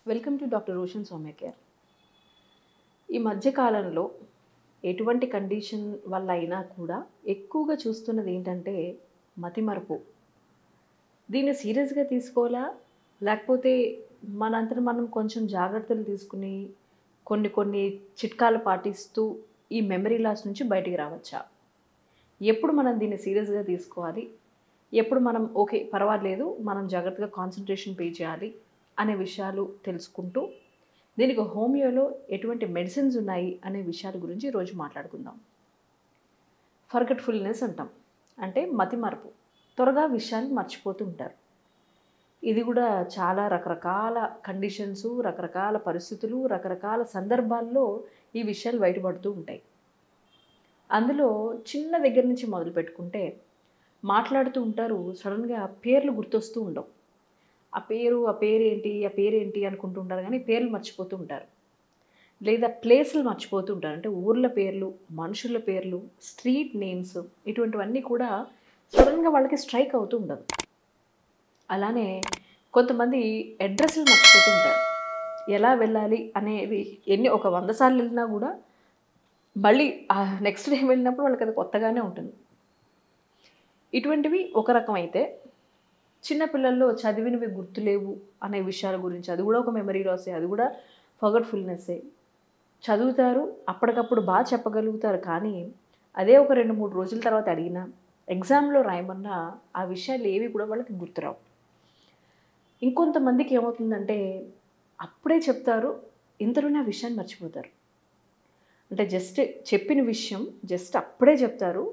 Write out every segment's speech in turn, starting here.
Welcome to doctor Roshan Soumya care. ఈ మధ్య కాలంలో ఎటువంటి కండిషన్ వల్ల అయినా కూడా ఎక్కువగా చూస్తున్నది ఏంటంటే మతిమరుపు. దీన్ని సీరియస్‌గా తీసుకోవాలా? లేకపోతే మనంతట మనం కొంచెం జాగ్రత్తలు తీసుకుని కొన్ని కొన్ని చిట్కాలు పాటిస్తూ ఈ మెమరీ లాస్ నుంచి బయటికి రావచ్చా? ఎప్పుడు మనం దీన్ని సీరియస్‌గా తీసుకోవాలి? ఎప్పుడు మనం ఓకే పర్వాలేదు మనం జాగ్రత్తగా కాన్సంట్రేషన్ పే చేయాలి అనే విషయాలు తెలుసుకుంటూ దీనికి హోమియోలో ఎటువంటి మెడిసిన్స్ ఉన్నాయి అనే విషయాల గురించి ఈరోజు మాట్లాడుకుందాం. ఫర్గెట్ఫుల్నెస్ అంటాం, అంటే మతిమరుపు. త్వరగా విషయాలు మర్చిపోతూ ఉంటారు. ఇది కూడా చాలా రకరకాల కండిషన్స్, రకరకాల పరిస్థితులు, రకరకాల సందర్భాల్లో ఈ విషయాలు బయటపడుతూ ఉంటాయి. అందులో చిన్న దగ్గర నుంచి మొదలు పెట్టుకుంటే మాట్లాడుతూ ఉంటారు, సడన్గా పేర్లు గుర్తొస్తూ ఉండవు. ఆ పేరేంటి అనుకుంటూ ఉంటారు, కానీ పేర్లు మర్చిపోతూ ఉంటారు. లేదా ప్లేసులు మర్చిపోతూ ఉంటారు, అంటే ఊర్ల పేర్లు, మనుషుల పేర్లు, స్ట్రీట్ నేమ్స్, ఇటువంటివన్నీ కూడా సడన్గా వాళ్ళకి స్ట్రైక్ అవుతూ ఉండదు. అలానే కొంతమంది అడ్రస్లు మర్చిపోతూ ఉంటారు. ఎలా వెళ్ళాలి అనేది ఒక 100 సార్లు వెళ్ళినా కూడా మళ్ళీ నెక్స్ట్ డే వెళ్ళినప్పుడు వాళ్ళకి అది కొత్తగానే ఉంటుంది. ఇటువంటివి ఒక రకం అయితే, చిన్నపిల్లల్లో చదివినవి గుర్తులేవు అనే విషయాల గురించి అది కూడా ఒక మెమరీ లాసే, అది కూడా ఫర్గెట్ఫుల్నెస్సే. చదువుతారు, అప్పటికప్పుడు బాగా చెప్పగలుగుతారు, కానీ అదే ఒక 2-3 రోజుల తర్వాత అడిగినా, ఎగ్జామ్లో రాయమన్నా ఆ విషయాలు ఏవి కూడా వాళ్ళకి గుర్తురావు. ఇంకొంతమందికి ఏమవుతుందంటే అప్పుడే చెప్తారు, ఇంతలోనే ఆ విషయాన్ని మర్చిపోతారు. అంటే జస్ట్ చెప్పిన విషయం జస్ట్ అప్పుడే చెప్తారు,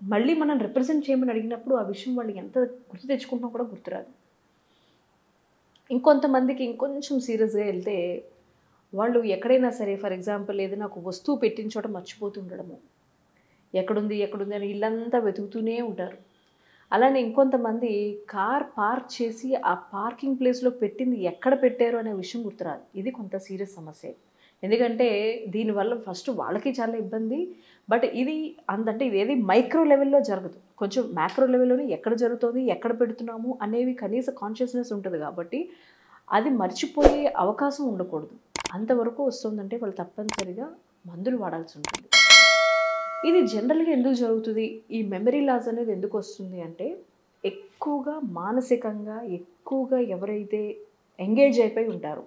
మళ్ళీ మనం రిప్రజెంట్ చేయమని అడిగినప్పుడు ఆ విషయం వాళ్ళు ఎంత గుర్తు తెచ్చుకుంటున్నా కూడా గుర్తురాదు. ఇంకొంతమందికి ఇంకొంచెం సీరియస్గా వెళ్తే వాళ్ళు ఎక్కడైనా సరే, ఫర్ ఎగ్జాంపుల్ ఏదైనా ఒక వస్తువు పెట్టిన చోట మర్చిపోతూ ఉండడము, ఎక్కడుంది అని ఇల్లంతా వెతుకుతూనే ఉంటారు. అలానే ఇంకొంతమంది కార్ పార్క్ చేసి ఆ పార్కింగ్ ప్లేస్లో పెట్టింది ఎక్కడ పెట్టారు అనే విషయం గుర్తురాదు. ఇది కొంత సీరియస్ సమస్య. ఎందుకంటే దీనివల్ల ఫస్ట్ వాళ్ళకి చాలా ఇబ్బంది. బట్ ఇది అంటే ఇదేది మైక్రో లెవెల్లో జరగదు, కొంచెం మ్యాక్రో లెవెల్లోనే ఎక్కడ జరుగుతుంది, ఎక్కడ పెడుతున్నాము అనేవి కనీస కాన్షియస్నెస్ ఉంటుంది. కాబట్టి అది మర్చిపోయే అవకాశం ఉండకూడదు. అంతవరకు వస్తుందంటే వాళ్ళు తప్పనిసరిగా మందులు వాడాల్సి ఉంటుంది. ఇది జనరల్గా ఎందుకు జరుగుతుంది, ఈ మెమరీ లాస్ అనేది ఎందుకు వస్తుంది అంటే, ఎక్కువగా మానసికంగా ఎక్కువగా ఎవరైతే ఎంగేజ్ అయిపోయి ఉంటారో,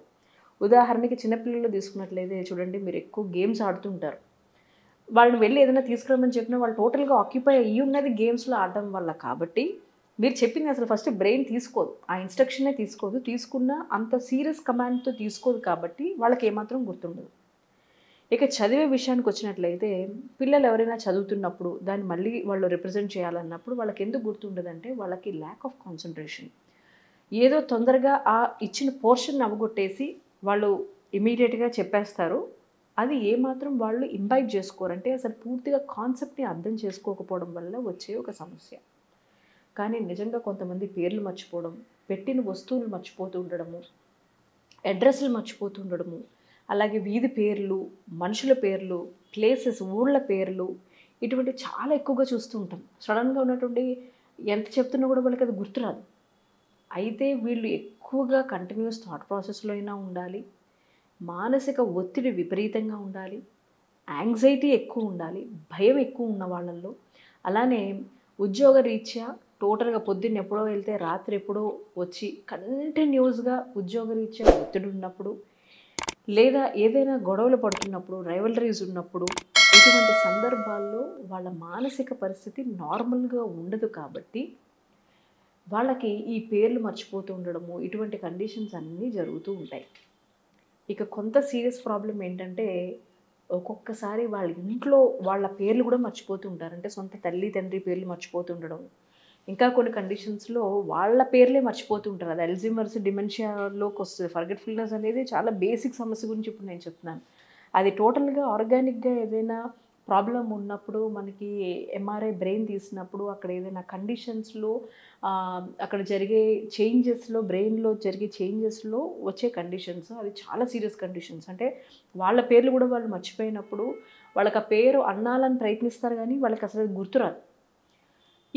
ఉదాహరణకి చిన్నపిల్లలు తీసుకున్నట్లయితే చూడండి, మీరు ఎక్కువ గేమ్స్ ఆడుతూ ఉంటారు. వాళ్ళని వెళ్ళి ఏదైనా తీసుకురమ్మని చెప్పినా వాళ్ళు టోటల్గా ఆక్యుపై అయ్యి ఉన్నది గేమ్స్లో ఆడడం వల్ల. కాబట్టి మీరు చెప్పింది అసలు ఫస్ట్ బ్రెయిన్ తీసుకోదు, ఆ ఇన్స్ట్రక్షనే తీసుకోదు, తీసుకున్న అంత సీరియస్ కమాండ్తో తీసుకోదు. కాబట్టి వాళ్ళకి ఏమాత్రం గుర్తుండదు. ఇక చదివే విషయానికి వచ్చినట్లయితే, పిల్లలు ఎవరైనా చదువుతున్నప్పుడు దాన్ని మళ్ళీ వాళ్ళు రిప్రజెంట్ చేయాలన్నప్పుడు వాళ్ళకి ఎందుకు గుర్తుండదంటే, వాళ్ళకి ల్యాక్ ఆఫ్ కాన్సన్ట్రేషన్. ఏదో తొందరగా ఆ ఇచ్చిన పోర్షన్ అవగొట్టేసి వాళ్ళు ఇమీడియట్గా చెప్పేస్తారు. అది ఏమాత్రం వాళ్ళు ఇంబైబ్ చేసుకోరు, అంటే అసలు పూర్తిగా కాన్సెప్ట్ని అర్థం చేసుకోకపోవడం వల్ల వచ్చే ఒక సమస్య. కానీ నిజంగా కొంతమంది పేర్లు మర్చిపోవడం, పెట్టిన వస్తువులు మర్చిపోతూ ఉండడము, అడ్రస్లు మర్చిపోతూ ఉండడము, అలాగే వీధి పేర్లు, మనుషుల పేర్లు, ప్లేసెస్, ఊళ్ళ పేర్లు, ఇటువంటి చాలా ఎక్కువగా చూస్తూ ఉంటాం. సడన్గా ఉన్నటువంటి ఎంత చెప్తున్నా కూడా వాళ్ళకి అది గుర్తురాదు. అయితే వీళ్ళు ఎక్కువగా కంటిన్యూస్ థాట్ ప్రాసెస్లో అయినా ఉండాలి, మానసిక ఒత్తిడి విపరీతంగా ఉండాలి, యాంగ్జైటీ ఎక్కువ ఉండాలి, భయం ఎక్కువ ఉన్న వాళ్ళల్లో. అలానే ఉద్యోగరీత్యా టోటల్గా పొద్దున్న ఎప్పుడో వెళ్తే రాత్రి ఎప్పుడో వచ్చి కంటిన్యూస్గా ఉద్యోగరీత్యా ఒత్తిడి ఉన్నప్పుడు, లేదా ఏదైనా గొడవలు పడుతున్నప్పుడు, రైవలరీస్ ఉన్నప్పుడు, ఇటువంటి సందర్భాల్లో వాళ్ళ మానసిక పరిస్థితి నార్మల్గా ఉండదు. కాబట్టి వాళ్ళకి ఈ పేర్లు మర్చిపోతూ ఉండడము, ఇటువంటి కండిషన్స్ అన్నీ జరుగుతూ ఉంటాయి. ఇక కొంత సీరియస్ ప్రాబ్లం ఏంటంటే, ఒక్కొక్కసారి వాళ్ళ ఇంట్లో వాళ్ళ పేర్లు కూడా మర్చిపోతూ ఉంటారు. అంటే సొంత తల్లి తండ్రి పేర్లు మర్చిపోతూ ఉండడం, ఇంకా కొన్ని కండిషన్స్లో వాళ్ళ పేర్లే మర్చిపోతూ ఉంటారు. అది అల్జీమర్స్, డిమెన్షియాలోకి వస్తుంది. ఫర్గెట్ఫుల్నెస్ అనేది చాలా బేసిక్ సమస్య గురించి ఇప్పుడు నేను చెప్తున్నాను. అది టోటల్గా ఆర్గానిక్గా ఏదైనా ప్రాబ్లం ఉన్నప్పుడు, మనకి ఎంఆర్ఐ బ్రెయిన్ తీసినప్పుడు అక్కడ ఏదైనా కండిషన్స్లో అక్కడ జరిగే చేంజెస్లో, బ్రెయిన్లో జరిగే చేంజెస్లో వచ్చే కండిషన్స్ అవి చాలా సీరియస్ కండిషన్స్. అంటే వాళ్ళ పేర్లు కూడా వాళ్ళు మర్చిపోయినప్పుడు వాళ్ళకి ఆ పేరు అన్నాలని ప్రయత్నిస్తారు, కానీ వాళ్ళకి అసలు గుర్తురాదు.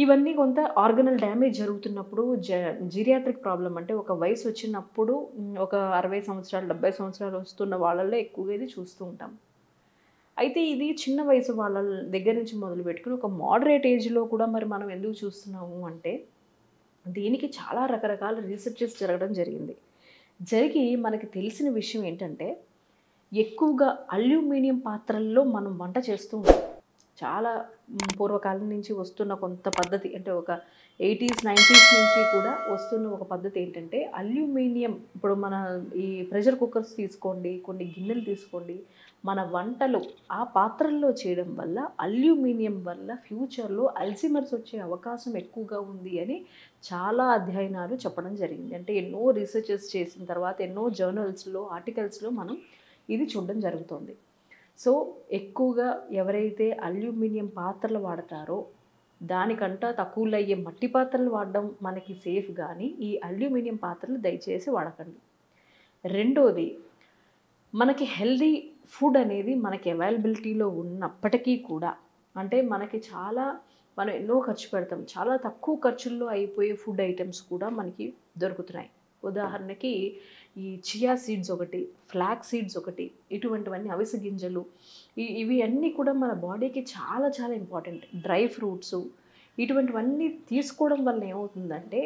ఇవన్నీ కొంత ఆర్గనల్ డ్యామేజ్ జరుగుతున్నప్పుడు జీరియాట్రిక్ ప్రాబ్లం అంటే ఒక వయసు వచ్చినప్పుడు ఒక 60 సంవత్సరాలు 70 సంవత్సరాలు వస్తున్న వాళ్ళల్లో ఎక్కువగా ఇది చూస్తూ ఉంటాం. అయితే ఇది చిన్న వయసు వాళ్ళ దగ్గర నుంచి మొదలుపెట్టుకుని ఒక మోడరేట్ ఏజ్‌లో కూడా మరి మనం ఎందుకు చూస్తున్నాము అంటే, దీనికి చాలా రకరకాల రీసెర్చెస్ జరగడం జరిగింది. జరిగి మనకి తెలిసిన విషయం ఏంటంటే, ఎక్కువగా అల్యూమినియం పాత్రల్లో మనం వంట చేస్తూ ఉంటాం. చాలా పూర్వకాలం నుంచి వస్తున్న కొంత పద్ధతి అంటే ఒక 80s, 90s నుంచి కూడా వస్తున్న ఒక పద్ధతి ఏంటంటే అల్యూమినియం ఇప్పుడు మన ఈ ప్రెషర్ కుక్కర్స్ తీసుకోండి, కొన్ని గిన్నెలు తీసుకోండి, మన వంటలు ఆ పాత్రల్లో చేయడం వల్ల అల్యూమినియం వల్ల ఫ్యూచర్లో అల్జీమర్స్ వచ్చే అవకాశం ఎక్కువగా ఉంది అని చాలా అధ్యయనాలు చెప్పడం జరిగింది. అంటే ఎన్నో రీసెర్చెస్ చేసిన తర్వాత ఎన్నో జర్నల్స్లో ఆర్టికల్స్లో మనం ఇది చూడడం జరుగుతుంది. సో ఎక్కువగా ఎవరైతే అల్యూమినియం పాత్రలు వాడతారో దానికంటా తక్కువలో అయ్యే మట్టి పాత్రలు వాడడం మనకి సేఫ్, కానీ ఈ అల్యూమినియం పాత్రలు దయచేసి వాడకండి. రెండోది, మనకి హెల్దీ ఫుడ్ అనేది మనకి అవైలబిలిటీలో ఉన్నప్పటికీ కూడా అంటే మనకి మనం ఎన్నో ఖర్చు పెడతాం, చాలా తక్కువ ఖర్చుల్లో అయిపోయే ఫుడ్ ఐటమ్స్ కూడా మనకి దొరుకుతున్నాయి. ఉదాహరణకి ఈ చియా సీడ్స్ ఒకటి, ఫ్లాక్స్ సీడ్స్ ఒకటి, ఇటువంటివన్నీ అవిసె గింజలు, ఇవి అన్నీ కూడా మన బాడీకి చాలా చాలా ఇంపార్టెంట్. డ్రై ఫ్రూట్స్ ఇటువంటివన్నీ తీసుకోవడం వల్ల ఏమవుతుందంటే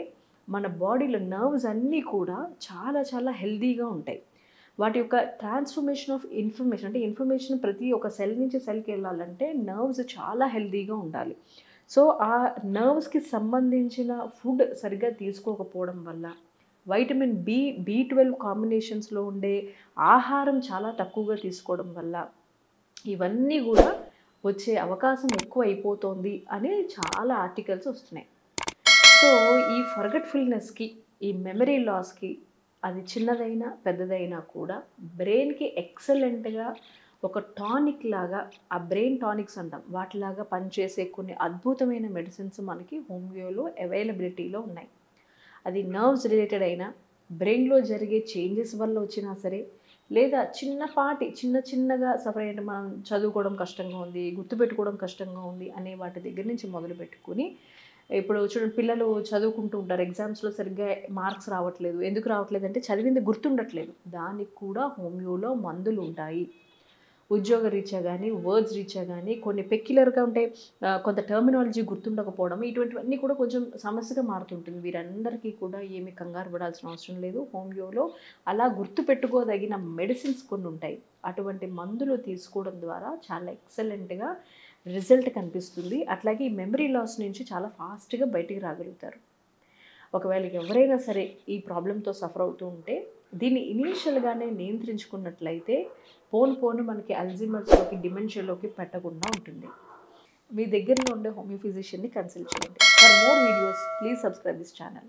మన బాడీలో నర్వ్స్ అన్నీ కూడా చాలా చాలా హెల్తీగా ఉంటాయి. వాటి యొక్క ట్రాన్స్ఫర్మేషన్ ఆఫ్ ఇన్ఫర్మేషన్ అంటే ఇన్ఫర్మేషన్ ప్రతి ఒక్క సెల్ నుంచి సెల్కి వెళ్ళాలంటే నర్వ్స్ చాలా హెల్తీగా ఉండాలి. సో ఆ నర్వ్స్కి సంబంధించిన ఫుడ్ సరిగ్గా తీసుకోకపోవడం వల్ల వైటమిన్ B12 కాంబినేషన్స్లో ఉండే ఆహారం చాలా తక్కువగా తీసుకోవడం వల్ల ఇవన్నీ కూడా వచ్చే అవకాశం ఎక్కువ అయిపోతుంది అని చాలా ఆర్టికల్స్ వస్తున్నాయి. సో ఈ ఫర్గెట్ఫుల్నెస్కి, ఈ మెమరీ లాస్కి అది చిన్నదైనా పెద్దదైనా కూడా బ్రెయిన్కి ఎక్సలెంట్గా ఒక టానిక్ లాగా, ఆ బ్రెయిన్ టానిక్స్ అంటాం, వాటిలాగా పనిచేసే కొన్ని అద్భుతమైన మెడిసిన్స్ మనకి హోమియోలో అవైలబిలిటీలో ఉన్నాయి. అది నర్వ్స్ రిలేటెడ్ అయినా, బ్రెయిన్లో జరిగే చేంజెస్ వల్ల వచ్చినా సరే, లేదా చిన్నగా సఫర్ అయ్యేట మనం చదువుకోవడం కష్టంగా ఉంది, గుర్తుపెట్టుకోవడం కష్టంగా ఉంది అనే వాటి దగ్గర నుంచి మొదలు పెట్టుకుని ఇప్పుడు చూడండి, పిల్లలు చదువుకుంటూ ఉంటారు, ఎగ్జామ్స్లో సరిగ్గా మార్క్స్ రావట్లేదు. ఎందుకు రావట్లేదు అంటే చదివింది గుర్తుండట్లేదు. దానికి కూడా హోమియోలో మందులు ఉంటాయి. ఉద్యోగ రీత్యా కానీ, వర్డ్స్ రీత్యా కానీ, కొన్ని పెక్యులర్గా ఉంటే కొంత టర్మినాలజీ గుర్తుండకపోవడం, ఇటువంటివన్నీ కూడా కొంచెం సమస్యగా మారుతుంటుంది. వీరందరికీ కూడా ఏమీ కంగారు పడాల్సిన అవసరం లేదు. హోమియోలో అలా గుర్తుపెట్టుకోదగిన మెడిసిన్స్ కొన్ని ఉంటాయి. అటువంటి మందులు తీసుకోవడం ద్వారా చాలా ఎక్సలెంట్గా రిజల్ట్ కనిపిస్తుంది. అట్లాగే ఈ మెమరీ లాస్ నుంచి చాలా ఫాస్ట్గా బయటికి రాగలుగుతారు. ఒకవేళ ఎవరైనా సరే ఈ ప్రాబ్లంతో సఫర్ అవుతూ ఉంటే దీన్ని ఇనీషియల్గానే నియంత్రించుకున్నట్లయితే పోను మనకి అల్జీమర్స్లోకి, డిమెన్షియాలోకి పెట్టకుండా ఉంటుంది. మీ దగ్గరలో ఉండే హోమియో ఫిజిషియన్ని కన్సల్ట్ చేయండి. For more videos please subscribe this channel.